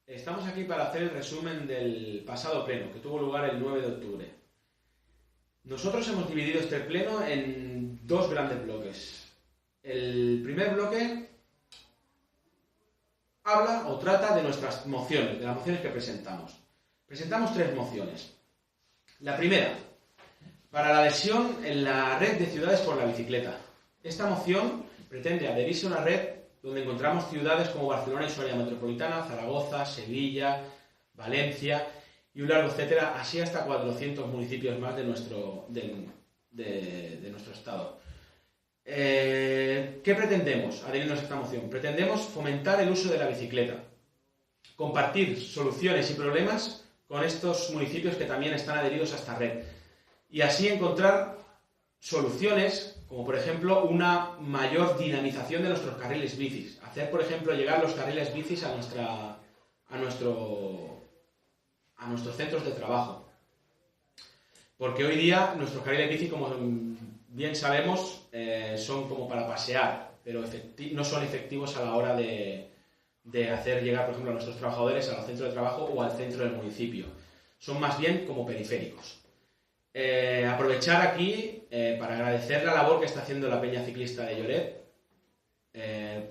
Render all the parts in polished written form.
Estamos aquí para hacer el resumen del pasado pleno, que tuvo lugar el 9 de octubre. Nosotros hemos dividido este pleno en dos grandes bloques. El primer bloque habla o trata de nuestras mociones, de las mociones que presentamos. Presentamos tres mociones. La primera, para la adhesión en la red de ciudades por la bicicleta. Esta moción pretende adherirse a una red donde encontramos ciudades como Barcelona y su área metropolitana, Zaragoza, Sevilla, Valencia y un largo etcétera, así hasta 400 municipios más de nuestro estado. ¿Qué pretendemos adherirnos a esta moción? Pretendemos fomentar el uso de la bicicleta, compartir soluciones y problemas con estos municipios que también están adheridos a esta red y así encontrar soluciones como por ejemplo una mayor dinamización de nuestros carriles bicis, hacer por ejemplo llegar los carriles bicis a nuestros centros de trabajo, porque hoy día nuestros carriles bici, como bien sabemos, son como para pasear, pero no son efectivos a la hora de hacer llegar, por ejemplo, a nuestros trabajadores al centro de trabajo o al centro del municipio. Son más bien como periféricos. Aprovechar aquí para agradecer la labor que está haciendo la Peña Ciclista de Lloret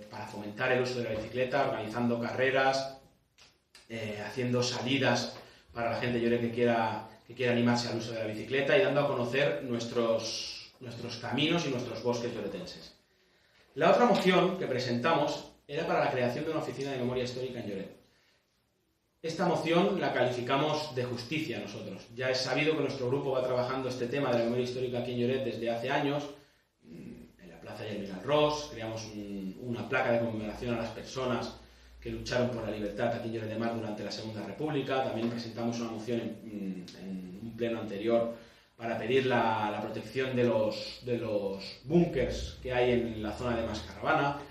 para fomentar el uso de la bicicleta, organizando carreras, haciendo salidas para la gente de Lloret que quiera animarse al uso de la bicicleta y dando a conocer nuestros caminos y nuestros bosques lloretenses. La otra moción que presentamos era para la creación de una oficina de memoria histórica en Lloret. Esta moción la calificamos de justicia nosotros. Ya es sabido que nuestro grupo va trabajando este tema de la memoria histórica aquí en Lloret desde hace años. En la plaza Germinal Ross creamos una placa de conmemoración a las personas que lucharon por la libertad aquí en Lloret de Mar durante la Segunda República. También presentamos una moción en un pleno anterior para pedir la protección de los búnkers que hay en la zona de Mascarabana.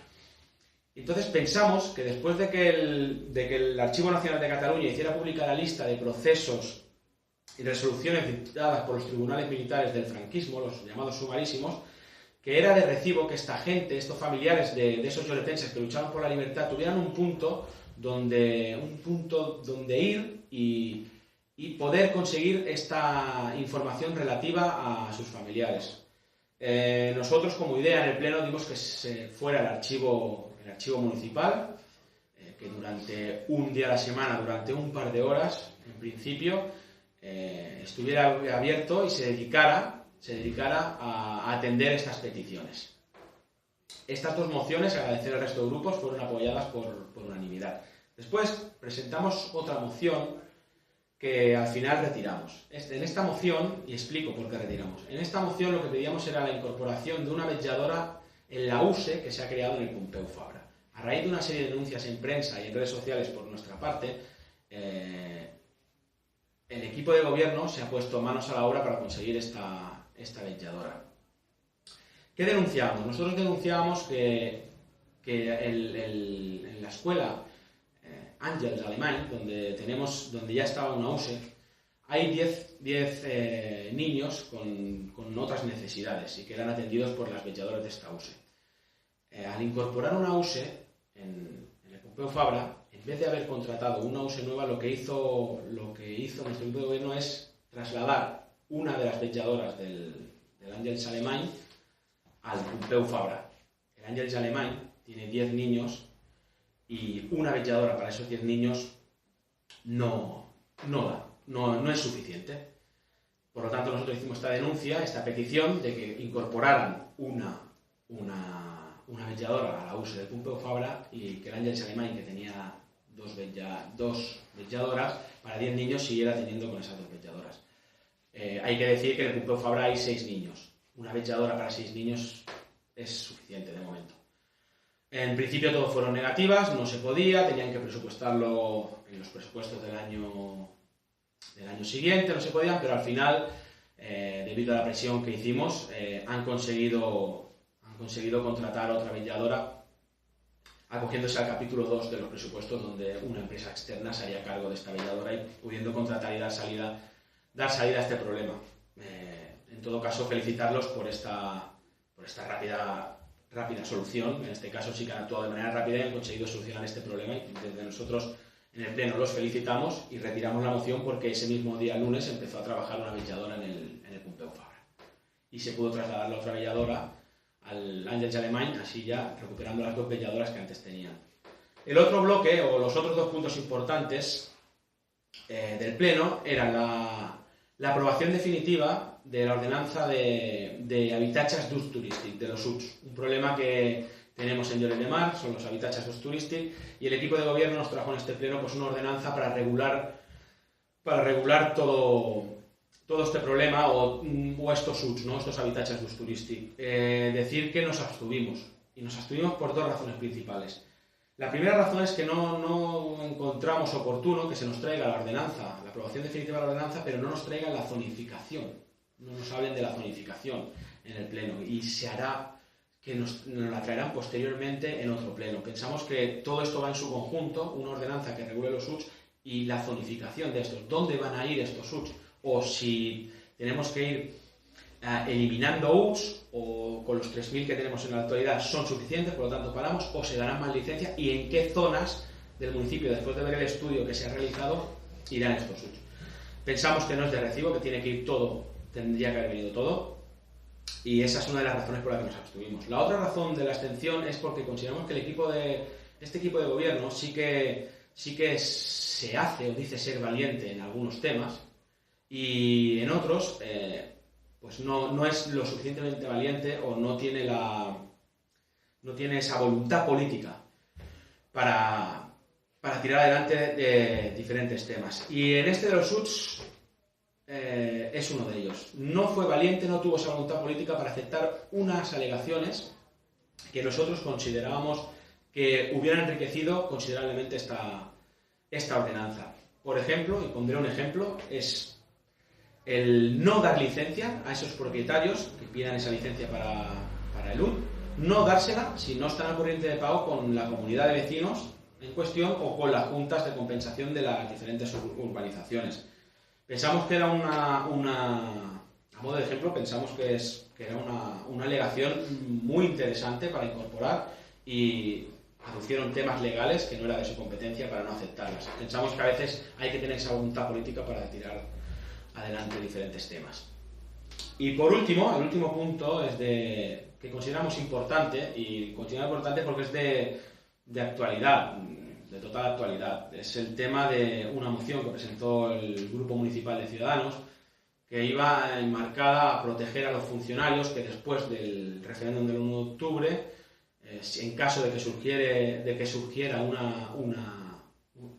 Entonces pensamos que después de que el Archivo Nacional de Cataluña hiciera pública la lista de procesos y resoluciones dictadas por los tribunales militares del franquismo, los llamados sumarísimos, que era de recibo que esta gente, estos familiares de esos lloretenses que lucharon por la libertad, tuvieran un punto donde ir y poder conseguir esta información relativa a sus familiares. Nosotros como idea en el pleno dimos que se fuera el archivo municipal, que durante un día a la semana, durante un par de horas, en principio, estuviera abierto y se dedicara a atender estas peticiones. Estas dos mociones, agradecer al resto de grupos, fueron apoyadas por unanimidad. Después presentamos otra moción que al final retiramos. En esta moción, y explico por qué retiramos, en esta moción lo que pedíamos era la incorporación de una vetlladora en la USE que se ha creado en el Pompeu Fabra. A raíz de una serie de denuncias en prensa y en redes sociales por nuestra parte, el equipo de gobierno se ha puesto manos a la obra para conseguir esta vetlladora. ¿Qué denunciamos? Nosotros denunciábamos que en la escuela Àngels Alemany, donde ya estaba una USE, hay 10 niños con otras necesidades y que eran atendidos por las vetlladoras de esta USE. Al incorporar una USE en el Pompeu Fabra, en vez de haber contratado una USE nueva, lo que hizo nuestro equipo de gobierno es trasladar una de las vetlladoras del Àngels Alemany al Pompeu Fabra. El Àngels Alemany tiene 10 niños y una vetlladora para esos 10 niños no es suficiente. Por lo tanto, nosotros hicimos esta denuncia, esta petición de que incorporaran una vetlladora a la USE del Pompeu Fabra y que el Àngels Alemany, que tenía dos vetlladoras, para 10 niños siguiera teniendo con esas dos vetlladoras. Hay que decir que en el Pompeu Fabra hay 6 niños. Una vetlladora para 6 niños es suficiente de momento. En principio todo fueron negativas, no se podía, tenían que presupuestarlo en los presupuestos del año siguiente, no se podían, pero al final, debido a la presión que hicimos, han conseguido contratar otra vetlladora, acogiéndose al capítulo 2 de los presupuestos, donde una empresa externa se haría cargo de esta vetlladora y pudiendo contratar y dar salida a este problema. En todo caso, felicitarlos por esta rápida solución. En este caso sí que han actuado de manera rápida y han conseguido solucionar este problema y desde nosotros En el Pleno los felicitamos y retiramos la moción porque ese mismo día, lunes, empezó a trabajar una vetlladora en el Pompeu Fabra. Y se pudo trasladar la otra vetlladora al Àngels Alemany, así ya recuperando las 2 vetlladoras que antes tenían. El otro bloque, o los otros 2 puntos importantes del Pleno, eran la aprobación definitiva de la ordenanza de habitatges d'ús turístic, de los HUTs. Un problema que tenemos en Lloret de Mar, son los habitatges d'ús turístic, y el equipo de gobierno nos trajo en este Pleno pues, una ordenanza para regular todo este problema o estos HUTs, ¿no? Estos habitatges d'ús turístic. Decir que nos abstuvimos, y nos abstuvimos por 2 razones principales. La primera razón es que no encontramos oportuno que se nos traiga la ordenanza, la aprobación definitiva de la ordenanza, pero no nos traigan la zonificación, no nos hablen de la zonificación en el Pleno, y se hará que nos la traerán posteriormente en otro Pleno. Pensamos que todo esto va en su conjunto, una ordenanza que regule los HUTs y la zonificación de estos, dónde van a ir estos HUTs, o si tenemos que ir eliminando HUTs, o con los 3.000 que tenemos en la actualidad son suficientes, por lo tanto paramos, o se darán más licencias, y en qué zonas del municipio, después de ver el estudio que se ha realizado, irán estos HUTs. Pensamos que no es de recibo, que tiene que ir todo, tendría que haber venido todo, y esa es una de las razones por las que nos abstuvimos. La otra razón de la abstención es porque consideramos que este equipo de gobierno sí que se hace o dice ser valiente en algunos temas, y en otros pues no es lo suficientemente valiente o no tiene esa voluntad política para tirar adelante de diferentes temas. Y en este de los HUTs es uno de ellos. No fue valiente, no tuvo esa voluntad política para aceptar unas alegaciones que nosotros considerábamos que hubieran enriquecido considerablemente esta ordenanza. Por ejemplo, y pondré un ejemplo, es el no dar licencia a esos propietarios que pidan esa licencia para el HUT, no dársela si no están al corriente de pago con la comunidad de vecinos en cuestión o con las juntas de compensación de las diferentes urbanizaciones. Pensamos que era a modo de ejemplo, pensamos que era una alegación muy interesante para incorporar, y aducieron temas legales que no era de su competencia para no aceptarlas. Pensamos que a veces hay que tener esa voluntad política para tirar adelante diferentes temas. Y por último, el último punto es que consideramos importante, y consideramos importante porque es de actualidad, de total actualidad. Es el tema de una moción que presentó el Grupo Municipal de Ciudadanos, que iba enmarcada a proteger a los funcionarios que después del referéndum del 1 de octubre, en caso de que surgiera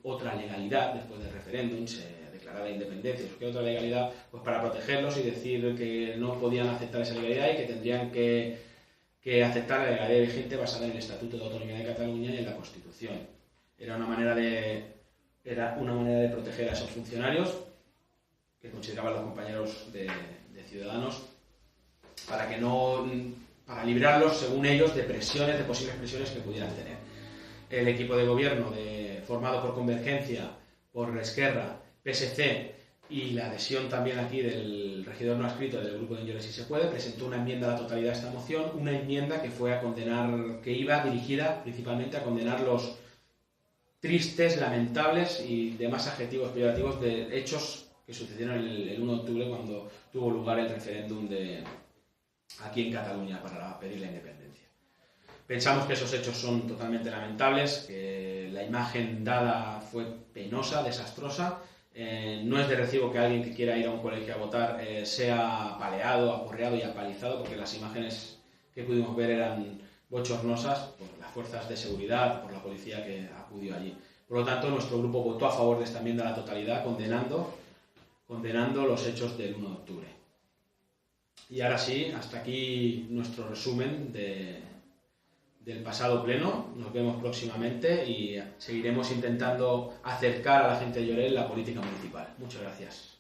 otra legalidad después del referéndum, se declarara la independencia, surgiera otra legalidad, pues para protegerlos y decir que no podían aceptar esa legalidad y que tendrían que aceptar la legalidad vigente basada en el Estatuto de Autonomía de Cataluña y en la Constitución. Era una manera de proteger a esos funcionarios que consideraban los compañeros de Ciudadanos, para librarlos, según ellos, de posibles presiones que pudieran tener. El equipo de gobierno formado por Convergencia, por Esquerra, PSC y la adhesión también aquí del regidor no adscrito del grupo de Lloret Si Se Puede, presentó una enmienda a la totalidad de esta moción, una enmienda que iba dirigida principalmente a condenar los tristes, lamentables y demás adjetivos peyorativos de hechos que sucedieron el 1 de octubre cuando tuvo lugar el referéndum aquí en Cataluña para pedir la independencia. Pensamos que esos hechos son totalmente lamentables, que la imagen dada fue penosa, desastrosa. No es de recibo que alguien que quiera ir a un colegio a votar sea apaleado, aporreado y apalizado, porque las imágenes que pudimos ver eran bochornosas por las fuerzas de seguridad, por la policía que acudió allí. Por lo tanto, nuestro grupo votó a favor de esta enmienda a la totalidad, condenando los hechos del 1 de octubre. Y ahora sí, hasta aquí nuestro resumen del pasado pleno. Nos vemos próximamente y seguiremos intentando acercar a la gente de Lloret la política municipal. Muchas gracias.